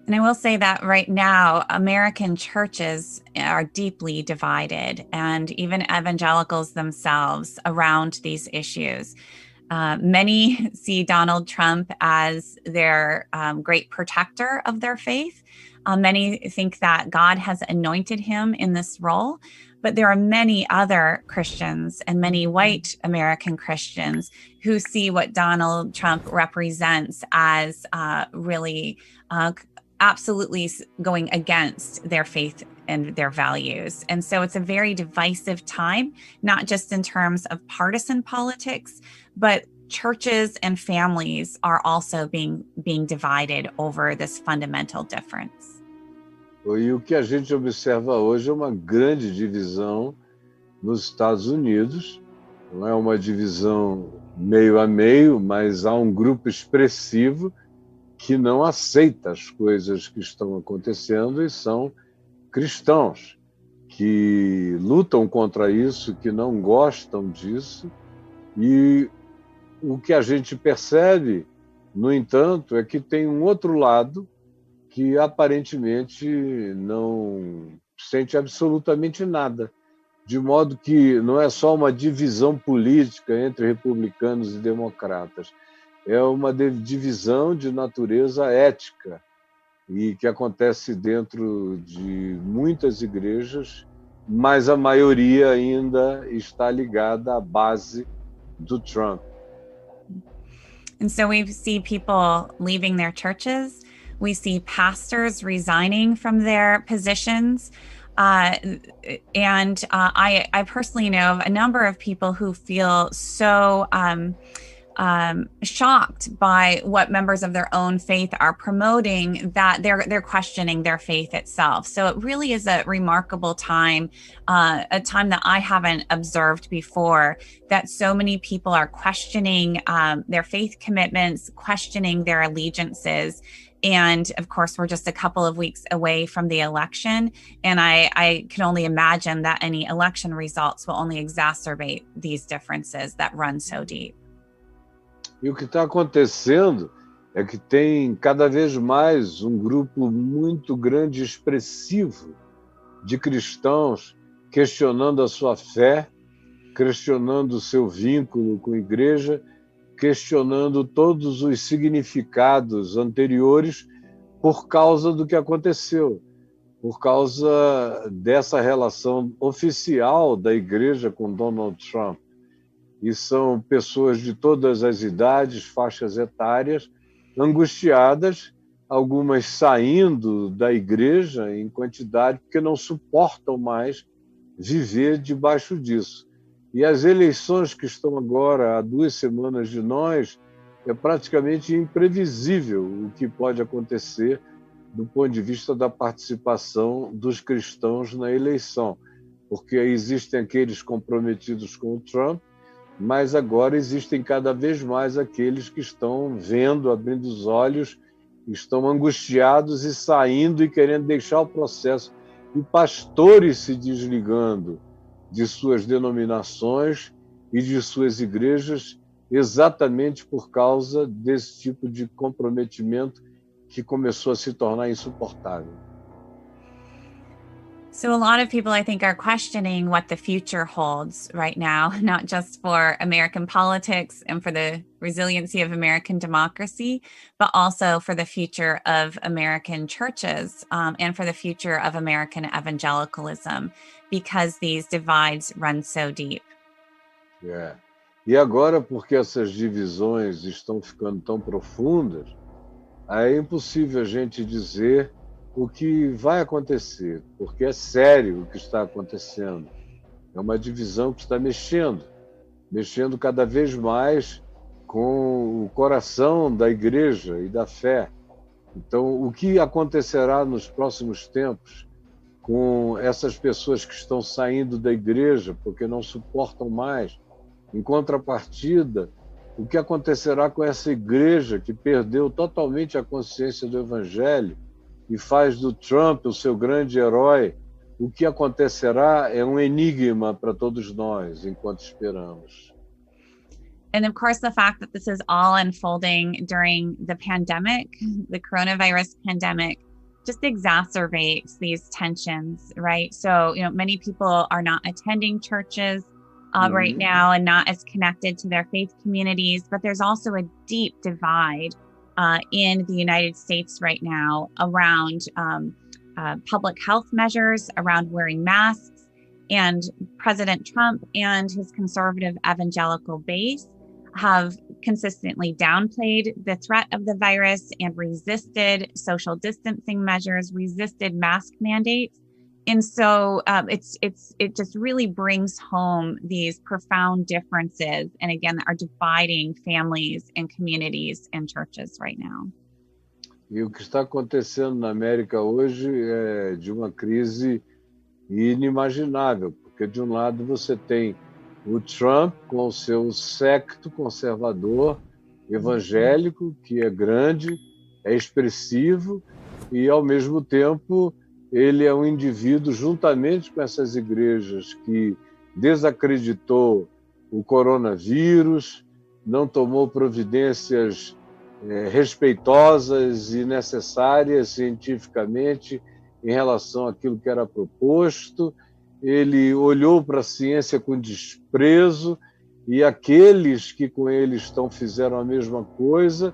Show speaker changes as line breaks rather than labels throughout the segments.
And I will say that right now, American churches are deeply divided, and even evangelicals themselves around these issues. Many see Donald Trump as their great protector of their faith. Many think that God has anointed him in this role, but there are many other Christians and many white American Christians who see what Donald Trump represents as really absolutely going against their faith and their values. And so it's a very divisive time, not just in terms of partisan politics, but churches and families are also being divided over this fundamental difference.
E o que a gente observa hoje é uma grande divisão nos Estados Unidos. Não é uma divisão meio a meio, mas há um grupo expressivo que não aceita as coisas que estão acontecendo e são cristãos que lutam contra isso, que não gostam disso. E o que a gente percebe, no entanto, é que tem um outro lado que aparentemente não sente absolutamente nada, de modo que não é só uma divisão política entre republicanos e democratas, é uma divisão de natureza ética e que acontece dentro de muitas igrejas, mas a maioria ainda está ligada à base do Trump.
And so we see people leaving their churches. We see pastors resigning from their positions. I personally know of a number of people who feel so shocked by what members of their own faith are promoting that they're questioning their faith itself. So it really is a remarkable time, a time that I haven't observed before, that so many people are questioning their faith commitments, questioning their allegiances. And of course, we're just a couple of weeks away from the election. And I can only imagine that any election results will only exacerbate these differences that run so deep.
E o que está acontecendo é que tem cada vez mais um grupo muito grande e expressivo de cristãos questionando a sua fé, questionando o seu vínculo com a igreja, questionando todos os significados anteriores por causa do que aconteceu, por causa dessa relação oficial da igreja com Donald Trump. E são pessoas de todas as idades, faixas etárias, angustiadas, algumas saindo da igreja em quantidade, porque não suportam mais viver debaixo disso. E as eleições que estão agora, há 2 semanas de nós, é praticamente imprevisível o que pode acontecer do ponto de vista da participação dos cristãos na eleição, porque existem aqueles comprometidos com o Trump, mas agora existem cada vez mais aqueles que estão vendo, abrindo os olhos, estão angustiados e saindo e querendo deixar o processo, e pastores se desligando de suas denominações e de suas igrejas, exatamente por causa desse tipo de comprometimento que começou a se tornar insuportável.
So a lot of people, I think, are questioning what the future holds right now, not just for American politics and for the resiliency of American democracy, but also for the future of American churches and for the future of American evangelicalism, because these divides run so deep.
É. E agora, porque essas divisões estão ficando tão profundas, é impossível a gente dizer o que vai acontecer, porque é sério o que está acontecendo. É uma divisão que está mexendo cada vez mais com o coração da igreja e da fé. Então, o que acontecerá nos próximos tempos com essas pessoas que estão saindo da igreja porque não suportam mais? Em contrapartida, o que acontecerá com essa igreja que perdeu totalmente a consciência do evangelho e faz do Trump o seu grande herói? O que acontecerá é um enigma para todos nós enquanto esperamos.
And of course, the fact that this is all unfolding during the pandemic, the coronavirus pandemic, just exacerbates these tensions, right? So, many people are not attending churches right now and not as connected to their faith communities, but there's also a deep divide in the United States right now around public health measures, around wearing masks, and President Trump and his conservative evangelical base have consistently downplayed the threat of the virus and resisted social distancing measures, resisted mask mandates. And so it just really brings home these profound differences, and again, that are dividing families and communities and churches right now.
E o que está acontecendo na América hoje é de uma crise inimaginável, porque de um lado você tem o Trump com o seu séquito conservador, evangélico, que é grande, é expressivo, e ao mesmo tempo ele é um indivíduo, juntamente com essas igrejas, que desacreditou o coronavírus, não tomou providências respeitosas e necessárias cientificamente em relação àquilo que era proposto. Ele olhou para a ciência com desprezo, e aqueles que com ele estão fizeram a mesma coisa,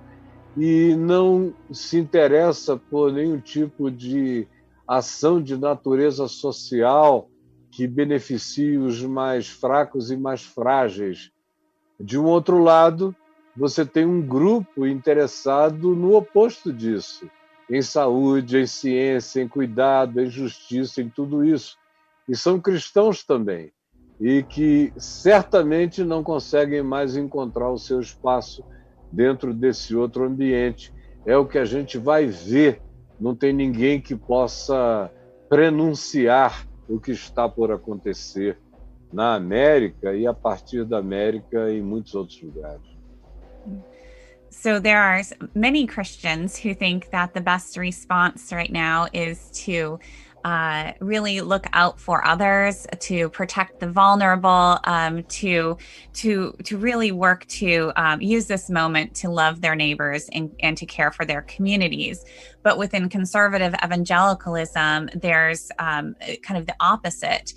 e não se interessa por nenhum tipo de ação de natureza social que beneficie os mais fracos e mais frágeis. De um outro lado, você tem um grupo interessado no oposto disso, em saúde, em ciência, em cuidado, em justiça, em tudo isso. E são cristãos também, e que certamente não conseguem mais encontrar o seu espaço dentro desse outro ambiente. É o que a gente vai ver. Não tem ninguém que possa prenunciar o que está por acontecer na América e a partir da América em muitos outros lugares.
So there are many Christians who think that the best response right now is to really look out for others, to protect the vulnerable, to really work to use this moment to love their neighbors and to care for their communities. But within conservative evangelicalism, there's kind of the opposite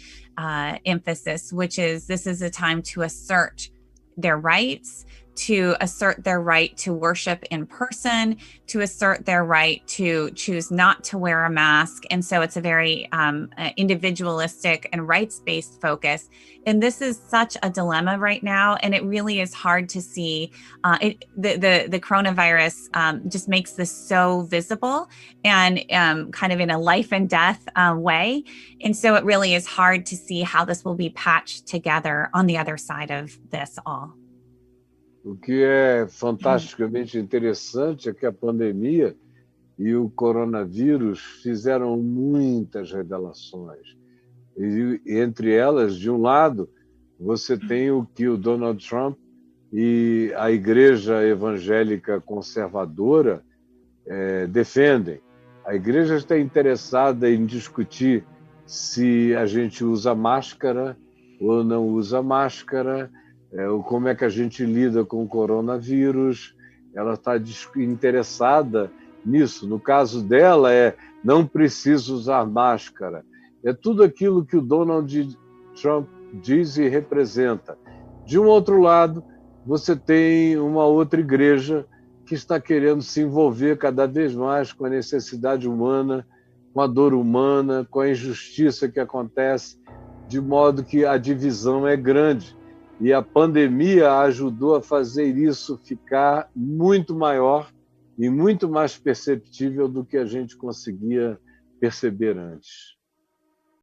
emphasis, which is this is a time to assert their rights, to assert their right to worship in person, to assert their right to choose not to wear a mask. And so it's a very individualistic and rights-based focus. And this is such a dilemma right now. And it really is hard to see. The coronavirus just makes this so visible and kind of in a life and death way. And so it really is hard to see how this will be patched together on the other side of this all.
O que é fantasticamente interessante é que a pandemia e o coronavírus fizeram muitas revelações. E entre elas, de um lado, você tem o que o Donald Trump e a igreja evangélica conservadora defendem. A igreja está interessada em discutir se a gente usa máscara ou não usa máscara, como é que a gente lida com o coronavírus. Ela está interessada nisso. No caso dela, não precisa usar máscara. É tudo aquilo que o Donald Trump diz e representa. De um outro lado, você tem uma outra igreja que está querendo se envolver cada vez mais com a necessidade humana, com a dor humana, com a injustiça que acontece, de modo que a divisão é grande. E a pandemia ajudou a fazer isso ficar muito maior e muito mais perceptível do que a gente conseguia perceber antes.